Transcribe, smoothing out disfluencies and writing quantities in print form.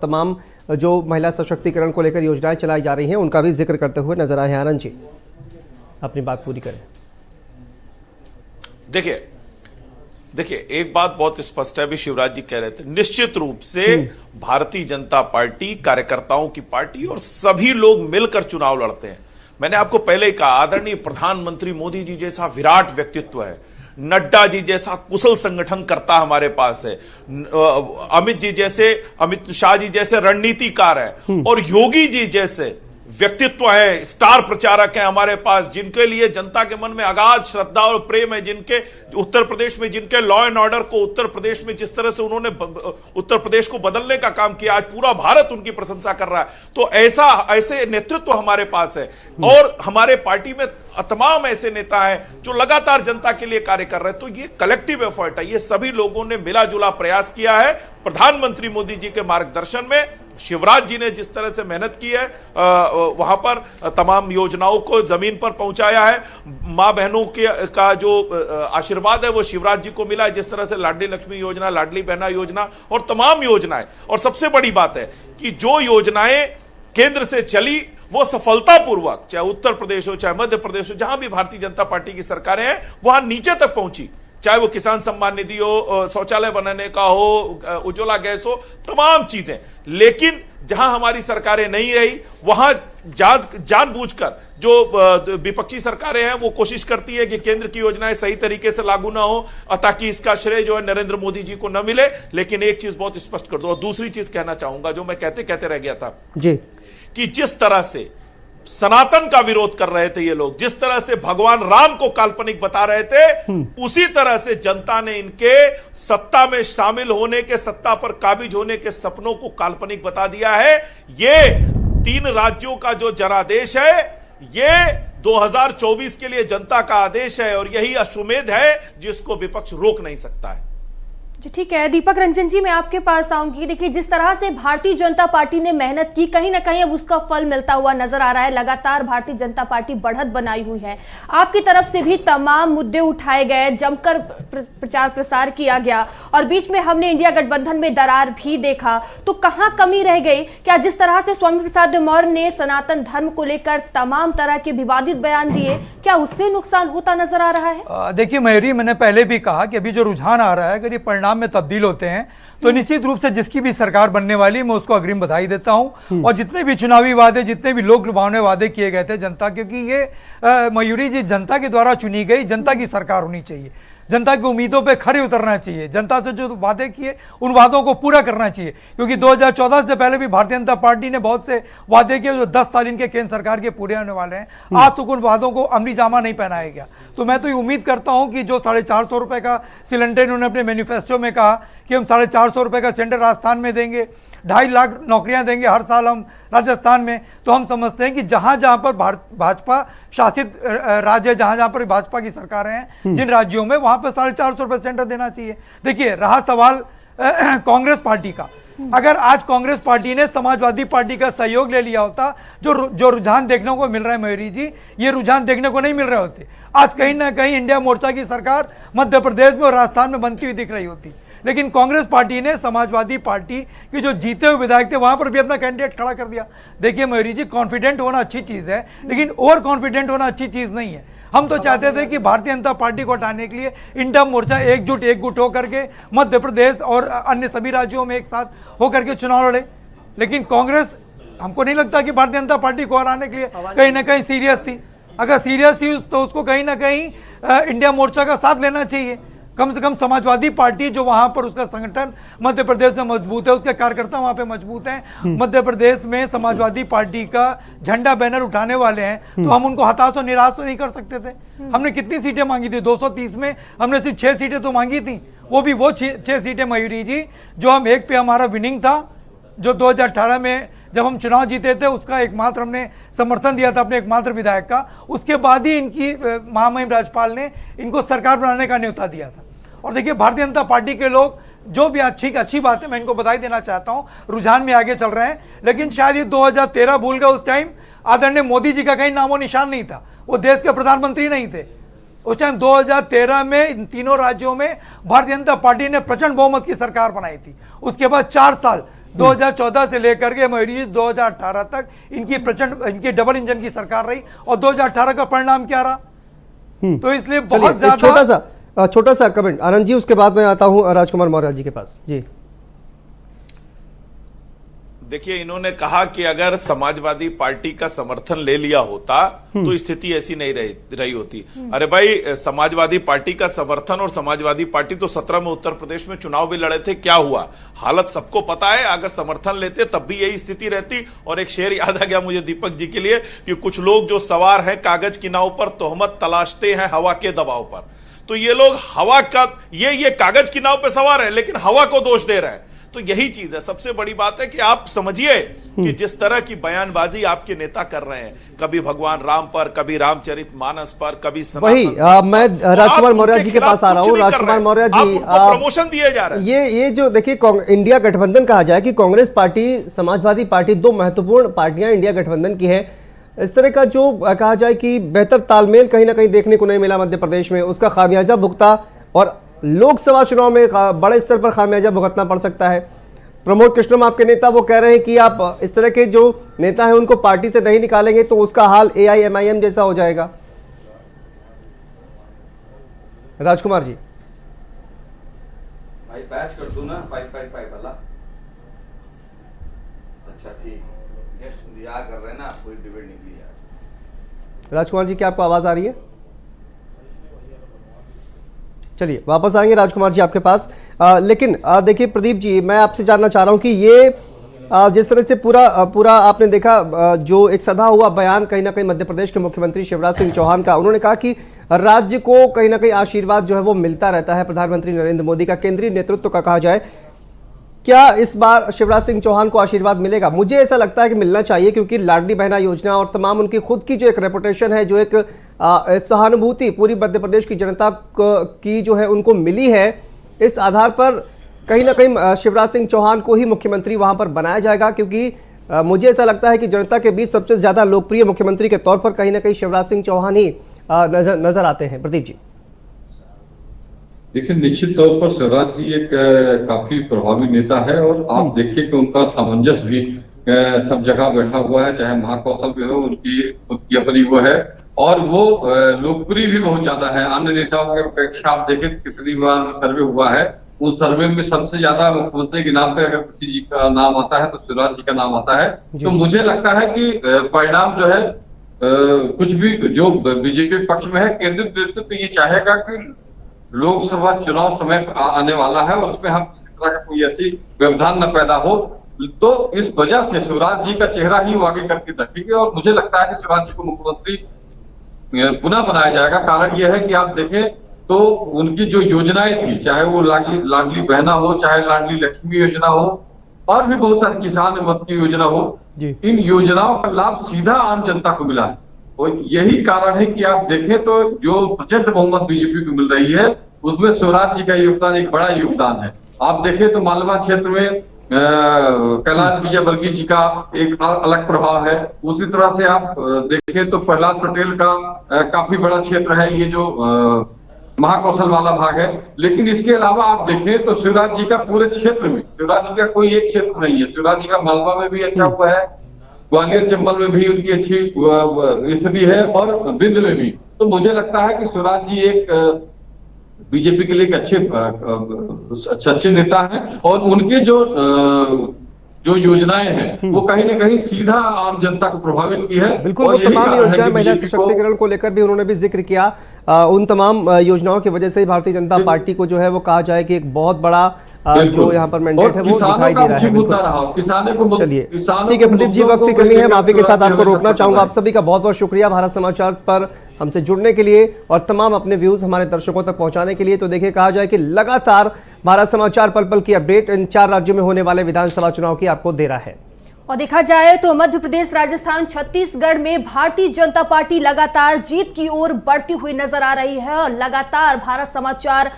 तमाम जो महिला सशक्तिकरण को लेकर योजनाएं चलाई जा रही हैं उनका भी जिक्र करते हुए नजर आए हैं। आनंद जी, अपनी बात पूरी करें। देखिए एक बात बहुत स्पष्ट है, भी शिवराज जी कह रहे थे, निश्चित रूप से भारतीय जनता पार्टी कार्यकर्ताओं की पार्टी और सभी लोग मिलकर चुनाव लड़ते हैं। मैंने आपको पहले ही कहा, आदरणीय प्रधानमंत्री मोदी जी जैसा विराट व्यक्तित्व है, नड्डा जी जैसा कुशल संगठन करता हमारे पास है, अमित शाह जी जैसे रणनीतिकार है और योगी जी जैसे व्यक्तित्व है, स्टार प्रचारक हैं हमारे पास, जिनके लिए जनता के मन में अगाध श्रद्धा और प्रेम है, जिनके उत्तर प्रदेश में जिनके लॉ एंड ऑर्डर को उत्तर प्रदेश में जिस तरह से उन्होंने उत्तर प्रदेश को बदलने का काम किया, आज पूरा भारत उनकी प्रशंसा कर रहा है। तो ऐसे नेतृत्व हमारे पास है और हमारे पार्टी में तमाम ऐसे नेता हैं जो लगातार जनता के लिए कार्य कर रहे हैं। तो ये कलेक्टिव एफर्ट है, ये सभी लोगों ने मिला जुला प्रयास किया है। प्रधानमंत्री मोदी जी के मार्गदर्शन में शिवराज जी ने जिस तरह से मेहनत की है, वहां पर तमाम योजनाओं को जमीन पर पहुंचाया है। मां बहनों का जो आशीर्वाद है वो शिवराज जी को मिला है, जिस तरह से लाडली लक्ष्मी योजना, लाडली बहना योजना और तमाम योजनाएं। और सबसे बड़ी बात है कि जो योजनाएं केंद्र से चली वो सफलतापूर्वक, चाहे उत्तर प्रदेश हो चाहे मध्य प्रदेश हो, जहां भी भारतीय जनता पार्टी की सरकारें हैं वहां नीचे तक पहुंची, चाहे वो किसान सम्मान निधि हो, शौचालय बनाने का हो, उज्ज्वला गैस हो, तमाम चीजें। लेकिन जहां हमारी सरकारें नहीं रही वहां जानबूझकर जो विपक्षी सरकारें हैं वो कोशिश करती है कि केंद्र की योजनाएं सही तरीके से लागू ना हो ताकि इसका श्रेय जो है नरेंद्र मोदी जी को न मिले। लेकिन एक चीज बहुत स्पष्ट कर दो और दूसरी चीज कहना चाहूंगा जो मैं कहते कहते रह गया था जी, कि जिस तरह से सनातन का विरोध कर रहे थे ये लोग, जिस तरह से भगवान राम को काल्पनिक बता रहे थे, उसी तरह से जनता ने इनके सत्ता में शामिल होने के, सत्ता पर काबिज होने के सपनों को काल्पनिक बता दिया है। ये 3 राज्यों का जो जनादेश है ये 2024 के लिए जनता का आदेश है और यही अश्वमेध है जिसको विपक्ष रोक नहीं सकता है। जी ठीक है, दीपक रंजन जी मैं आपके पास आऊंगी। देखिए जिस तरह से भारतीय जनता पार्टी ने मेहनत की, कहीं ना कहीं अब उसका फल मिलता हुआ नजर आ रहा है। लगातार भारतीय जनता पार्टी बढ़त बनाई हुई है, आपकी तरफ से भी तमाम मुद्दे उठाए गए, जमकर प्रचार प्रसार किया गया और बीच में हमने इंडिया गठबंधन में दरार भी देखा। तो कहां कमी रह गई? क्या जिस तरह से स्वामी प्रसाद मौर्य ने सनातन धर्म को लेकर तमाम तरह के विवादित बयान दिए, क्या उससे नुकसान होता नजर आ रहा है? देखिए मयूरी, मैंने पहले भी कहा कि अभी जो रुझान आ रहा है, अगर ये परिणाम में तब्दील होते हैं तो निश्चित रूप से जिसकी भी सरकार बनने वाली, मैं उसको अग्रिम बधाई देता हूं। और जितने भी चुनावी वादे, जितने भी लोक लुभावने वादे किए गए थे जनता, क्योंकि ये मयूरी जी जनता के द्वारा चुनी गई जनता की सरकार होनी चाहिए, जनता की उम्मीदों पे खरे उतरना चाहिए, जनता से जो वादे किए उन वादों को पूरा करना चाहिए। क्योंकि 2014 से पहले भी भारतीय जनता पार्टी ने बहुत से वादे किए जो 10 साल इनके केंद्र सरकार के पूरे होने वाले हैं। आज तक उन वादों को अमली जामा नहीं पहनाया गया। तो मैं तो ये उम्मीद करता हूं कि जो 450 रुपए का सिलेंडर इन्होंने अपने मैनिफेस्टो में कहा कि हम 450 रुपए का सिलेंडर राजस्थान में देंगे, 2.5 लाख नौकरियां देंगे हर साल हम राजस्थान में, तो हम समझते हैं कि जहां जहां पर भाजपा शासित राज्य, जहां जहां पर भाजपा की सरकारें हैं जिन राज्यों में, वहां पर 450 रुपए सिलेंडर देना चाहिए। देखिए रहा सवाल कांग्रेस पार्टी का, अगर आज कांग्रेस पार्टी ने समाजवादी पार्टी का सहयोग ले लिया होता, जो रुझान देखने को मिल रहा है मयूरी जी, ये रुझान देखने को नहीं मिल रहे होते। आज कहीं ना कहीं इंडिया मोर्चा की सरकार मध्य प्रदेश में और राजस्थान में बनती हुई दिख रही होती। लेकिन कांग्रेस पार्टी ने समाजवादी पार्टी के जो जीते हुए विधायक थे वहां पर भी अपना कैंडिडेट खड़ा कर दिया। देखिए मयूरी जी, कॉन्फिडेंट होना अच्छी चीज है, लेकिन ओवर कॉन्फिडेंट होना अच्छी चीज नहीं है। हम तो चाहते थे कि भारतीय जनता पार्टी को हटाने के लिए इंडिया मोर्चा एकजुट होकर के मध्य प्रदेश और अन्य सभी राज्यों में एक साथ होकर के चुनाव लड़े। लेकिन कांग्रेस, हमको नहीं लगता कि भारतीय जनता पार्टी को हराने के लिए कहीं ना कहीं सीरियस थी। अगर सीरियस थी तो उसको कहीं ना कहीं इंडिया मोर्चा का साथ लेना चाहिए। कम से कम समाजवादी पार्टी जो वहां पर उसका संगठन मध्य प्रदेश में मजबूत है, उसके कार्यकर्ता वहां पे मजबूत हैं, मध्य प्रदेश में समाजवादी पार्टी का झंडा बैनर उठाने वाले हैं, तो हम उनको हताश और निराश तो नहीं कर सकते थे। हमने कितनी सीटें मांगी थी? 230 में हमने सिर्फ 6 सीटें तो मांगी थी, वो भी वो 6 सीटें मयूरी जी जो हम एक पे हमारा विनिंग था, जो 2018 में जब हम चुनाव जीते थे उसका एकमात्र हमने समर्थन दिया था अपने एकमात्र विधायक का। उसके बाद ही इनकी महामहिम राज्यपाल ने इनको सरकार बनाने का न्योता दिया था। और देखिए भारतीय जनता पार्टी के लोग जो भी अच्छी बात है, मैं इनको बधाई देना चाहता हूं, रुझान में आगे चल रहे हैं। लेकिन शायद ये 2013 भूल गए, उस टाइम आदरणीय मोदी जी का कहीं नामो निशान नहीं था, वो देश के प्रधानमंत्री नहीं थे। उस टाइम 2013 में इन तीनों राज्यों में भारतीय जनता पार्टी ने प्रचंड बहुमत की सरकार बनाई थी। उसके बाद 4 साल 2014 से लेकर के मोदी जी 2018 तक इनकी डबल इंजन की सरकार रही, और 2018 का परिणाम क्या रहा? तो इसलिए चलिए, बहुत एक ज्यादा छोटा सा कमेंट आनंद जी, उसके बाद मैं आता हूं राजकुमार मौर्य जी के पास। जी देखिए, इन्होंने कहा कि अगर समाजवादी पार्टी का समर्थन ले लिया होता तो स्थिति ऐसी नहीं रही होती। अरे भाई, समाजवादी पार्टी का समर्थन, और समाजवादी पार्टी तो 17 में उत्तर प्रदेश में चुनाव भी लड़े थे, क्या हुआ? हालत सबको पता है। अगर समर्थन लेते तब भी यही स्थिति रहती। और एक शेर याद आ गया मुझे दीपक जी के लिए कि कुछ लोग जो सवार हैं कागज की नाव पर, तोहमत तलाशते हैं हवा के दबाव पर। तो ये लोग हवा का, ये कागज की नाव पर सवार हैं लेकिन हवा को दोष दे रहे हैं। तो यही चीज है, सबसे बड़ी बात है कि आप समझिए कि जिस तरह की बयानबाजी आपके नेता कर रहे हैं, कभी भगवान राम पर, कभी रामचरितमानस पर, कभी वही मैं राजकुमार मौर्य जी के पास आ रहा हूँ। राजकुमार मौर्य जी, प्रमोशन दिए जा रहे हैं। ये जो देखिए इंडिया गठबंधन कहा जाए कि कांग्रेस पार्टी, समाजवादी पार्टी, दो महत्वपूर्ण पार्टियां इंडिया गठबंधन की है। इस तरह का जो कहा जाए कि बेहतर तालमेल कहीं ना कहीं देखने को नहीं मिला मध्य प्रदेश में, उसका खामियाजा भुगता, और लोकसभा चुनाव में बड़े स्तर पर खामियाजा भुगतना पड़ सकता है। प्रमोद कृष्णम आपके नेता वो कह रहे हैं कि आप इस तरह के जो नेता हैं उनको पार्टी से नहीं निकालेंगे तो उसका हाल AIMIM जैसा हो जाएगा। राजकुमार जी, भाई पैच कर दूं ना 555 वाला। अच्छा ठीक, गेस्ट दिया कर रहे हैं ना, कोई डिबेट निकली यार। राजकुमार जी क्या आपको आवाज आ रही है? चलिए वापस आएंगे राजकुमार जी आपके पास। लेकिन देखिए प्रदीप जी, मैं आपसे जानना चाह रहा हूं कि ये जिस तरह से पूरा आपने देखा, जो एक सधा हुआ बयान कहीं ना कहीं मध्य प्रदेश के मुख्यमंत्री शिवराज सिंह चौहान का, उन्होंने कहा कि राज्य को कहीं ना कहीं आशीर्वाद जो है वो मिलता रहता है प्रधानमंत्री नरेंद्र मोदी का, केंद्रीय नेतृत्व का कहा जाए। क्या इस बार शिवराज सिंह चौहान को आशीर्वाद मिलेगा? मुझे ऐसा लगता है कि मिलना चाहिए, क्योंकि लाडली बहना योजना और तमाम उनकी खुद की जो एक रेपुटेशन है, जो एक सहानुभूति पूरी मध्य प्रदेश की जनता की जो है उनको मिली है, इस आधार पर कहीं ना कहीं शिवराज सिंह चौहान को ही मुख्यमंत्री वहां पर बनाया जाएगा, क्योंकि मुझे ऐसा लगता है कि जनता के बीच सबसे ज्यादा लोकप्रिय मुख्यमंत्री के तौर पर कहीं ना कहीं शिवराज सिंह चौहान ही नजर आते हैं। प्रदीप जी, देखिए निश्चित तौर पर शिवराज जी एक काफी प्रभावी नेता है, और आप देखिए कि उनका सामंजस्य भी सब जगह बैठा हुआ है, चाहे महाकौशल भी हो, उनकी अपनी वो है, और वो लोकप्रिय भी बहुत ज्यादा है। अन्य नेताओं की अपेक्षा आप देखें कितनी बार सर्वे हुआ है, उस सर्वे में सबसे ज्यादा मुख्यमंत्री के नाम पे अगर किसी जी का नाम आता है तो शिवराज जी का नाम आता है। तो मुझे लगता है कि परिणाम जो है कुछ भी जो बीजेपी पक्ष में है, केंद्रीय नेतृत्व तो ये चाहेगा कि लोकसभा चुनाव समय आने वाला है और उसमें हम किसी तरह का कोई ऐसी व्यवधान न पैदा हो, तो इस वजह से शिवराज जी का चेहरा ही वो आगे करके रखेंगे, और मुझे लगता है कि शिवराज जी को मुख्यमंत्री पुनः बनाया जाएगा। कारण यह है कि आप देखें तो उनकी जो योजनाएं थी, चाहे वो लाडली बहना हो, चाहे लाडली लक्ष्मी योजना हो, और भी बहुत सारी किसान मत की योजना हो, इन योजनाओं का लाभ सीधा आम जनता को मिला है। और यही कारण है कि आप देखें तो जो प्रचंड बहुमत बीजेपी को मिल रही है, उसमें शिवराज जी का योगदान एक बड़ा योगदान है। आप देखें तो मालवा क्षेत्र में कैलाश विजयवर्गीय जी का एक अलग प्रभाव है। उसी तरह से आप देखें तो प्रहलाद पटेल का काफी बड़ा क्षेत्र है, ये जो महाकौशल वाला भाग है। लेकिन इसके अलावा आप देखें तो शिवराज जी का पूरे क्षेत्र में, शिवराज जी का कोई एक क्षेत्र नहीं है। शिवराज जी का मालवा में भी अच्छा हुआ है, ग्वालियर चंबल में भी उनकी अच्छी स्थिति है, और बिंद में भी। तो मुझे लगता है कि शिवराज जी एक बीजेपी के लिए एक अच्छे नेता हैं, और उनके जो योजनाएं हैं वो कहीं ना कहीं सीधा आम जनता को प्रभावित की है। बिल्कुल, वो तमाम योजनाएं महिला सशक्तिकरण को लेकर भी उन्होंने भी जिक्र किया। उन तमाम योजनाओं की वजह से भारतीय जनता पार्टी को जो है वो कहा जाए कि एक बहुत बड़ा जो यहाँ पर मैंडेट है वो दिखाई दे रहा है। चलिए ठीक है प्रदीप जी, वक्त की कमी है, माफी के साथ आपको रोकना चाहूंगा। आप सभी का बहुत बहुत शुक्रिया भारत समाचार पर हमसे जुड़ने के लिए और तमाम अपने व्यूज हमारे दर्शकों तक पहुंचाने के लिए। तो देखिए, कहा जाए कि लगातार भारत समाचार पल पल की अपडेट इन 4 राज्यों में होने वाले विधानसभा चुनाव की आपको दे रहा है। और देखा जाए तो मध्य प्रदेश, राजस्थान, छत्तीसगढ़ में भारतीय जनता पार्टी लगातार जीत की ओर बढ़ती हुई नजर आ रही है, और लगातार भारत समाचार